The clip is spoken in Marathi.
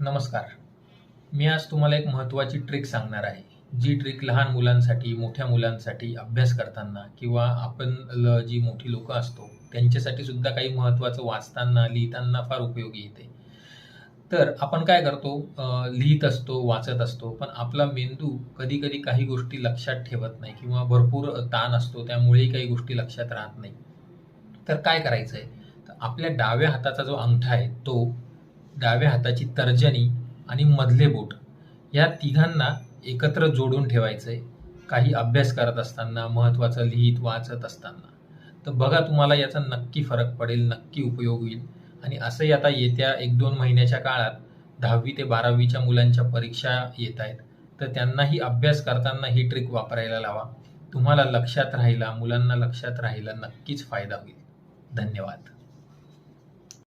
नमस्कार. मी आज तुम्हाला एक महत्त्वाची ट्रिक सांगणार आहे. जी ट्रिक लहान मुलांसाठी, मोठ्या मुलांसाठी अभ्यास करताना किंवा आपण जी मोठी लोकं असतो, त्यांच्यासाठी सुद्धा काही महत्त्वाचं वाचताना, लिहिताना फार उपयोगी येते. तर आपण काय करतो, लिहीत असतो, वाचत असतो, पण आपला मेंदू कधी-कधी काही गोष्टी लक्षात ठेवत नाही किंवा भरपूर ताण असतो, त्यामुळेही काही गोष्टी लक्षात राहत नाही. तर काय करायचं आहे? तर आपल्या डाव्या हाताचा जो अंगठा आहे, तो डाव्या हाताची तर्जनी आणि मधले बोट या तिघांना एकत्र जोडून ठेवायचंय काही अभ्यास करत असताना, महत्त्वाचं लिहित वाचत असताना. तर बघा तुम्हाला याचा नक्की फरक पडेल, नक्की उपयोग होईल. आणि असंही आता येत्या 1-2 महिन्याच्या काळात 10वी ते 12वीच्या मुलांच्या परीक्षा येत आहेत. तर त्यांनाही अभ्यास करताना ही ट्रिक वापरायला लावा. तुम्हाला लक्षात राहिला, मुलांना लक्षात राहिला, नक्कीच फायदा होईल. धन्यवाद.